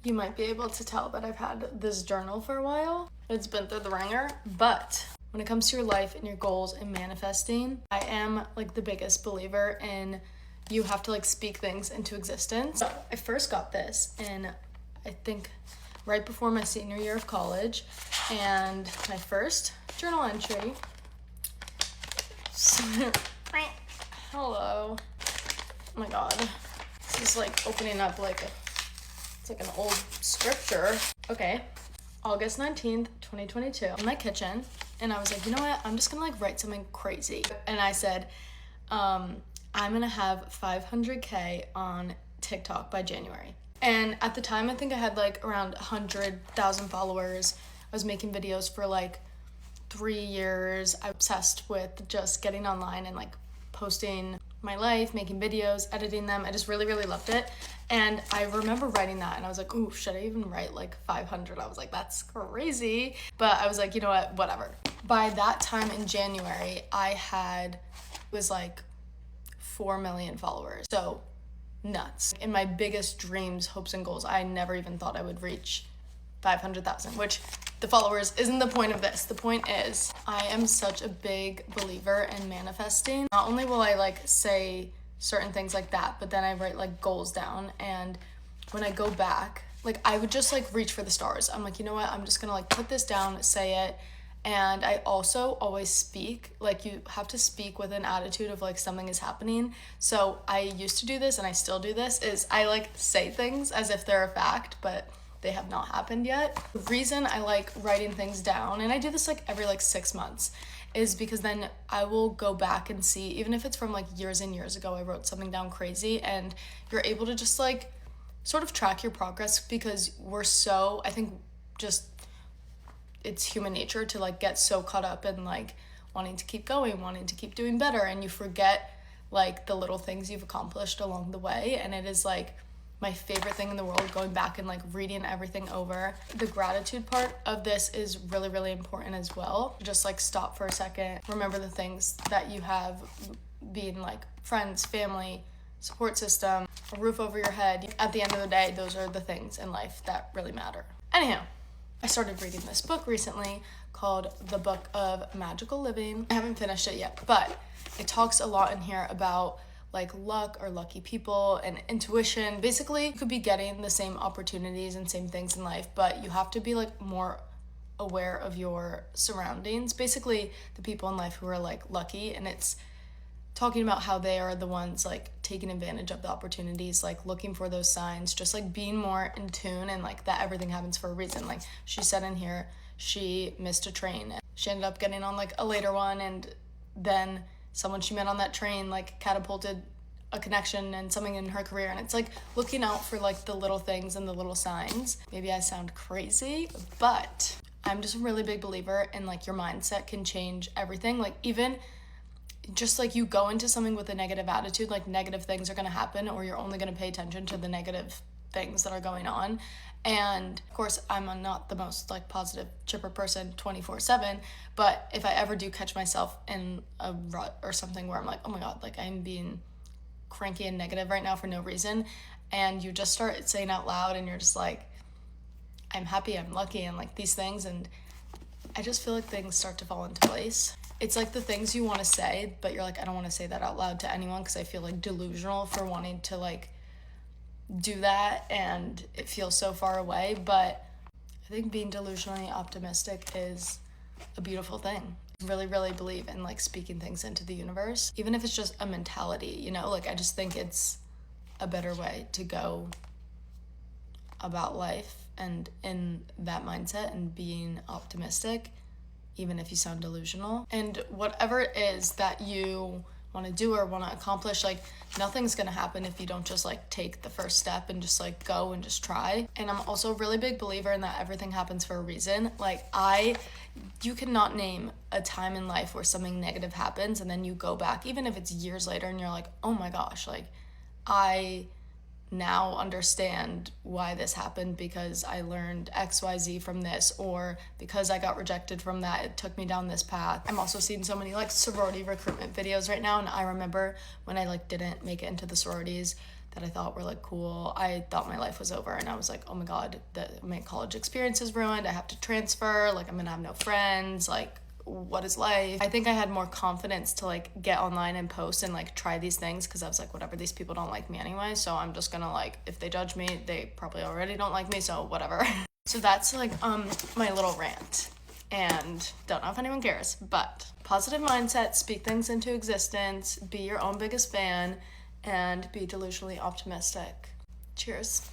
You might be able to tell that I've had this journal for a while. It's been through the ringer, but when it comes to your life and your goals and manifesting, I am like the biggest believer in you have to like speak things into existence. So I first got this in, I think, right before my senior year of college, and my first journal entry. Hello. Oh my god. This is like opening up like it's like an old scripture. Okay. August 19th, 2022. In my kitchen, and I was like, you know what? I'm just gonna like write something crazy. And I said, I'm gonna have 500K on TikTok by January. And at the time, I think I had like around 100,000 followers. I was making videos for like 3 years. I'm obsessed with just getting online and like posting my life, making videos, editing them. I just really, really loved it. And I remember writing that and I was like, ooh, should I even write like 500? I was like, that's crazy. But I was like, you know what, whatever. By that time in January, was like 4 million followers. So nuts. In my biggest dreams, hopes, and goals, I never even thought I would reach 500,000, which the followers isn't the point of this. The point is, I am such a big believer in manifesting. Not only will I like say certain things like that, but then I write like goals down, and when I go back, like I would just like reach for the stars. I'm like, you know what, I'm just gonna like put this down, say it. And I also always speak, like you have to speak with an attitude of like something is happening. So I used to do this and I still do this, is I like say things as if they're a fact, but they have not happened yet. The reason I like writing things down, and I do this like every like 6 months, is because then I will go back and see, even if it's from like years and years ago, I wrote something down crazy, and you're able to just like sort of track your progress, because we're so, I think just it's human nature to like get so caught up in like wanting to keep going, wanting to keep doing better, and you forget like the little things you've accomplished along the way. And it is like my favorite thing in the world, going back and like reading everything over. The gratitude part of this is really, really important as well. Just like stop for a second, remember the things that you have, being like friends, family, support system, a roof over your head. At the end of the day, those are the things in life that really matter. Anyhow, I started reading this book recently called The Book of Magical Living. I haven't finished it yet, but it talks a lot in here about like luck or lucky people and intuition. Basically, you could be getting the same opportunities and same things in life, but you have to be like more aware of your surroundings. Basically, the people in life who are like lucky, and it's talking about how they are the ones like taking advantage of the opportunities, like looking for those signs, just like being more in tune, and like that everything happens for a reason. Like she said in here, she missed a train. She ended up getting on like a later one, and then someone she met on that train like catapulted a connection and something in her career. And it's like looking out for like the little things and the little signs. Maybe I sound crazy, but I'm just a really big believer in like your mindset can change everything. Like even just like you go into something with a negative attitude, like negative things are going to happen, or you're only going to pay attention to the negative things that are going on. And of course, I'm not the most like positive, chipper person 24/7, but if I ever do catch myself in a rut or something where I'm like, oh my god, like I'm being cranky and negative right now for no reason, and you just start saying out loud, and you're just like, I'm happy, I'm lucky, and like these things, and I just feel like things start to fall into place. It's like the things you want to say, but you're like, I don't want to say that out loud to anyone because I feel like delusional for wanting to like do that, and it feels so far away. But I think being delusionally optimistic is a beautiful thing. I really, really believe in like speaking things into the universe, even if it's just a mentality, you know, like I just think it's a better way to go about life, and in that mindset and being optimistic, even if you sound delusional. And whatever it is that you want to do or want to accomplish, like nothing's going to happen if you don't just like take the first step and just like go and just try. And I'm also a really big believer in that everything happens for a reason. Like you cannot name a time in life where something negative happens and then you go back, even if it's years later, and you're like, oh my gosh, like I now understand why this happened because I learned XYZ from this, or because I got rejected from that, it took me down this path. I'm also seeing so many like sorority recruitment videos right now, and I remember when I like didn't make it into the sororities, that I thought were like cool. I thought my life was over, and I was like, oh my god, my college experience is ruined. I have to transfer. Like, I'm gonna have no friends. Like, what is life? I think I had more confidence to like get online and post and like try these things, because I was like, whatever, these people don't like me anyway, so I'm just gonna, like, if they judge me, they probably already don't like me, so whatever. So that's like my little rant, and don't know if anyone cares, but positive mindset, speak things into existence, be your own biggest fan, and be delusionally optimistic. Cheers.